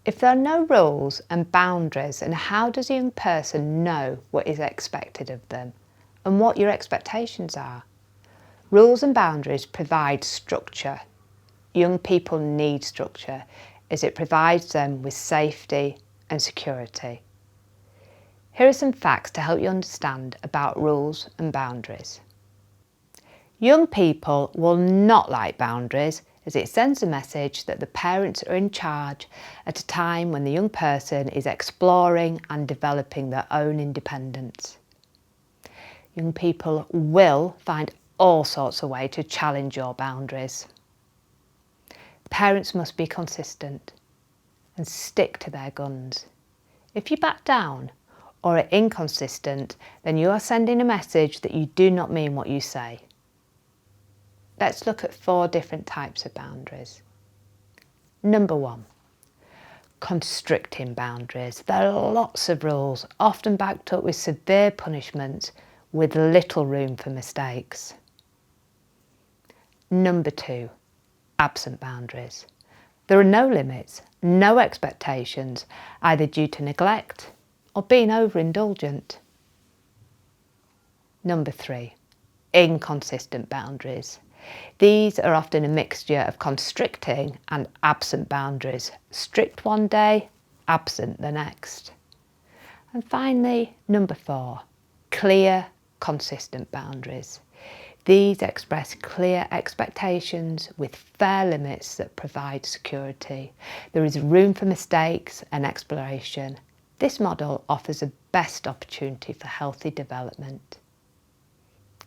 If there are no rules and boundaries, then how does a young person know what is expected of them and what your expectations are? Rules and boundaries provide structure. Young people need structure as it provides them with safety and security. Here are some facts to help you understand about rules and boundaries. Young people will not like boundaries as it sends a message that the parents are in charge at a time when the young person is exploring and developing their own independence. Young people will find all sorts of ways to challenge your boundaries. Parents must be consistent and stick to their guns. If you back down or are inconsistent, then you are sending a message that you do not mean what you say. Let's look at 4 different types of boundaries. Number 1, constricting boundaries. There are lots of rules, often backed up with severe punishments with little room for mistakes. Number 2, absent boundaries. There are no limits, no expectations, either due to neglect or being overindulgent. Number 3, inconsistent boundaries. These are often a mixture of constricting and absent boundaries, strict one day, absent the next. And finally, number 4, clear, consistent boundaries. These express clear expectations with fair limits that provide security. There is room for mistakes and exploration. This model offers the best opportunity for healthy development.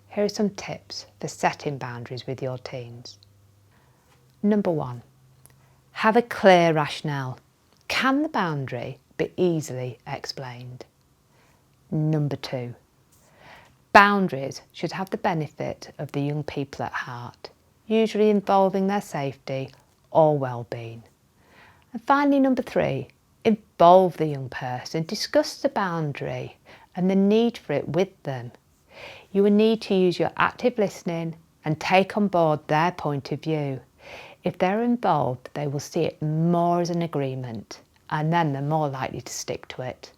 Here are some tips for setting boundaries with your teens. Number 1, have a clear rationale. Can the boundary be easily explained? Number 2, boundaries should have the benefit of the young people at heart, usually involving their safety or well-being. And finally, number 3, involve the young person, discuss the boundary and the need for it with them. You will need to use your active listening and take on board their point of view. If they're involved, they will see it more as an agreement, and then they're more likely to stick to it.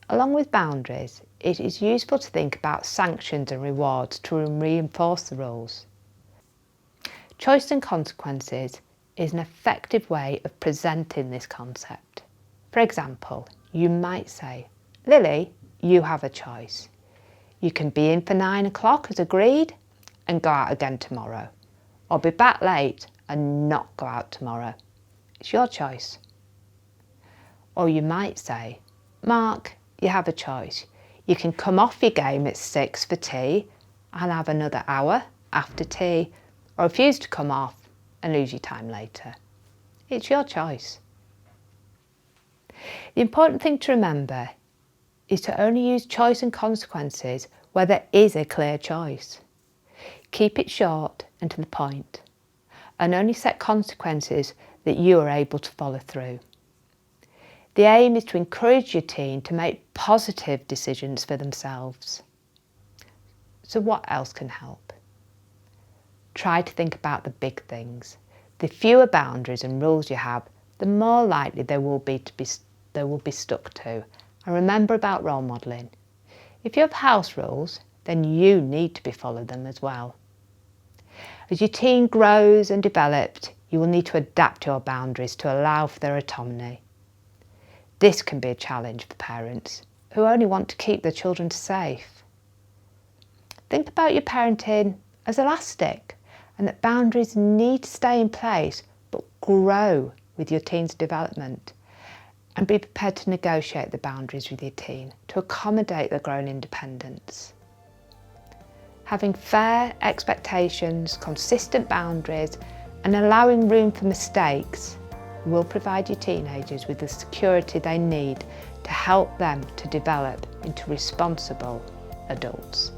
Along with boundaries, it is useful to think about sanctions and rewards to reinforce the rules. Choice and consequences is an effective way of presenting this concept. For example, you might say, Lily, you have a choice. You can be in for 9 o'clock as agreed and go out again tomorrow, or be back late and not go out tomorrow. It's your choice. Or you might say, Mark, you have a choice. You can come off your game at 6 for tea and have another hour after tea, or refuse to come off and lose your time later. It's your choice. The important thing to remember is to only use choice and consequences where there is a clear choice. Keep it short and to the point, and only set consequences that you are able to follow through. The aim is to encourage your teen to make positive decisions for themselves. So what else can help? Try to think about the big things. The fewer boundaries and rules you have, the more likely they will be stuck to. And remember about role modelling. If you have house rules, then you need to be followed them as well. As your teen grows and develops, you will need to adapt your boundaries to allow for their autonomy. This can be a challenge for parents who only want to keep their children safe. Think about your parenting as elastic, and that boundaries need to stay in place but grow with your teen's development. And be prepared to negotiate the boundaries with your teen to accommodate their growing independence. Having fair expectations, consistent boundaries, and allowing room for mistakes will provide your teenagers with the security they need to help them to develop into responsible adults.